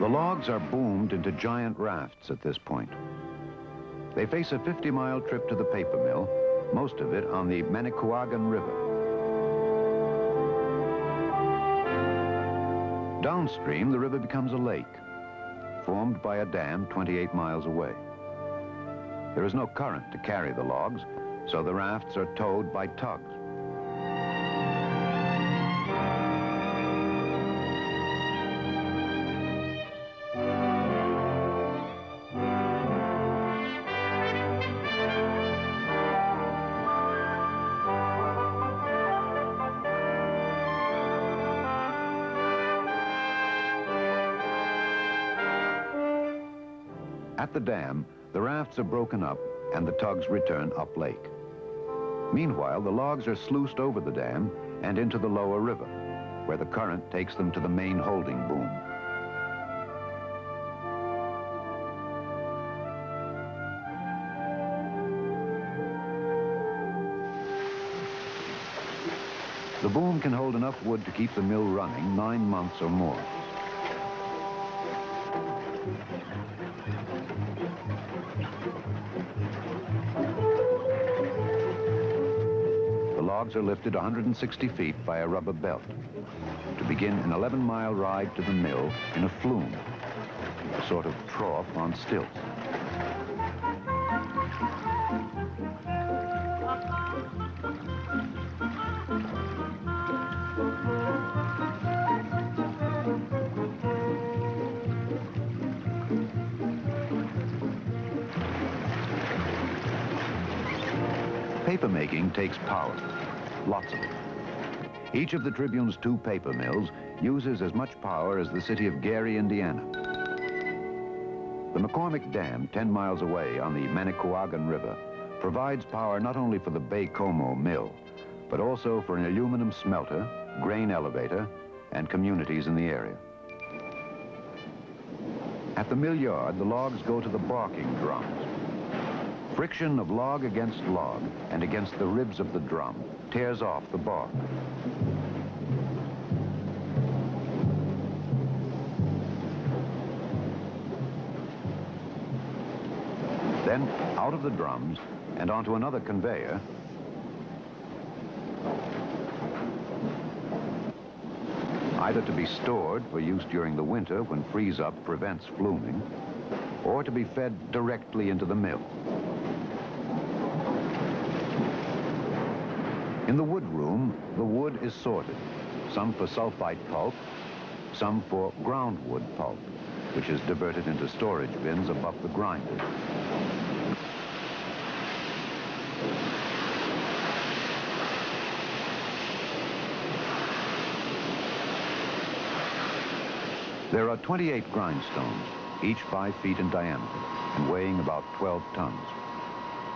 The logs are boomed into giant rafts at this point. They face a 50-mile trip to the paper mill, most of it on the Manicouagan River. Downstream, the river becomes a lake, formed by a dam 28 miles away. There is no current to carry the logs, so the rafts are towed by tugs. At the dam, the rafts are broken up and the tugs return up lake. Meanwhile, the logs are sluiced over the dam and into the lower river, where the current takes them to the main holding boom. The boom can hold enough wood to keep the mill running 9 months or more. The logs are lifted 160 feet by a rubber belt to begin an 11-mile ride to the mill in a flume, a sort of trough on stilts. Paper making takes power, lots of it. Each of the Tribune's 2 paper mills uses as much power as the city of Gary, Indiana. The McCormick Dam, 10 miles away on the Manicouagan River, provides power not only for the Baie-Comeau mill, but also for an aluminum smelter, grain elevator, and communities in the area. At the mill yard, the logs go to the barking drums. Friction of log against log and against the ribs of the drum tears off the bark. Then out of the drums and onto another conveyor, either to be stored for use during the winter when freeze-up prevents fluming, or to be fed directly into the mill. In the wood room, the wood is sorted, some for sulfite pulp, some for ground wood pulp, which is diverted into storage bins above the grinder. There are 28 grindstones, each 5 feet in diameter and weighing about 12 tons.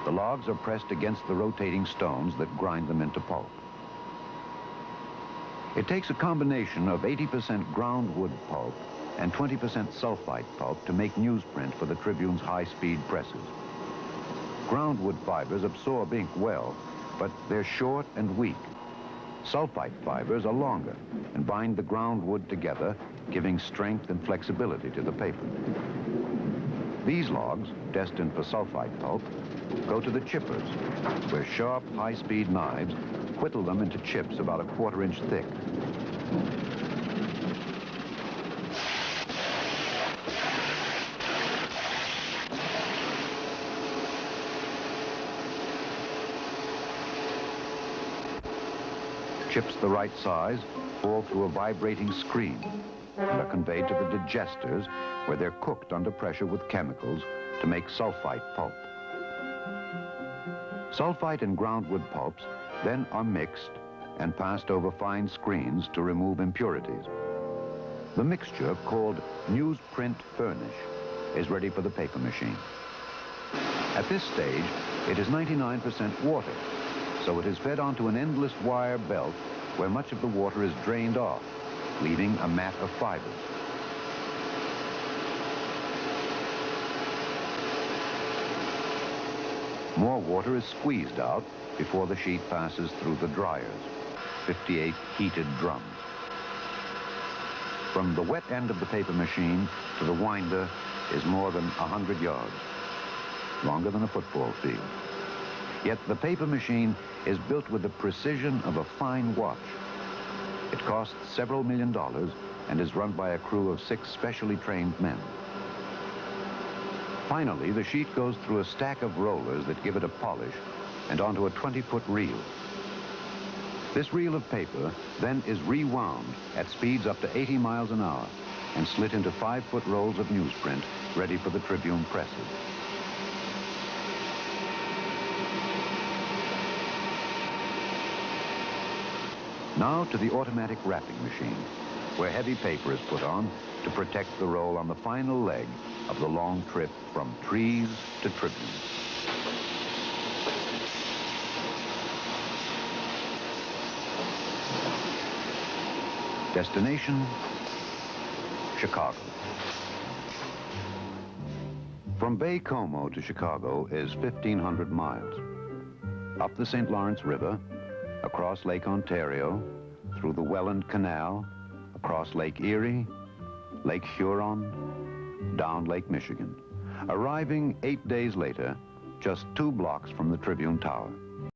The logs are pressed against the rotating stones that grind them into pulp. It takes a combination of 80% ground wood pulp and 20% sulfite pulp to make newsprint for the Tribune's high-speed presses. Ground wood fibers absorb ink well, but they're short and weak. Sulfite fibers are longer and bind the ground wood together, giving strength and flexibility to the paper. These logs, destined for sulfite pulp, go to the chippers, where sharp, high-speed knives whittle them into chips about a 1/4 inch thick. Chips the right size fall through a vibrating screen and are conveyed to the digesters, where they're cooked under pressure with chemicals to make sulfite pulp. Sulfite and groundwood pulps then are mixed and passed over fine screens to remove impurities. The mixture, called newsprint furnish, is ready for the paper machine. At this stage, it is 99% water, so it is fed onto an endless wire belt where much of the water is drained off, leaving a mat of fibers. More water is squeezed out before the sheet passes through the dryers, 58 heated drums. From the wet end of the paper machine to the winder is more than 100 yards, longer than a football field. Yet the paper machine is built with the precision of a fine watch. It costs several $1 million and is run by a crew of 6 specially trained men. Finally, the sheet goes through a stack of rollers that give it a polish and onto a 20-foot reel. This reel of paper then is rewound at speeds up to 80 miles an hour and slit into 5-foot rolls of newsprint ready for the Tribune presses. Now to the automatic wrapping machine, where heavy paper is put on to protect the roll on the final leg of the long trip from trees to Tribune. Destination, Chicago. From Baie-Comeau to Chicago is 1,500 miles. Up the St. Lawrence River, across Lake Ontario, through the Welland Canal, across Lake Erie, Lake Huron, down Lake Michigan, arriving 8 days later, just 2 blocks from the Tribune Tower.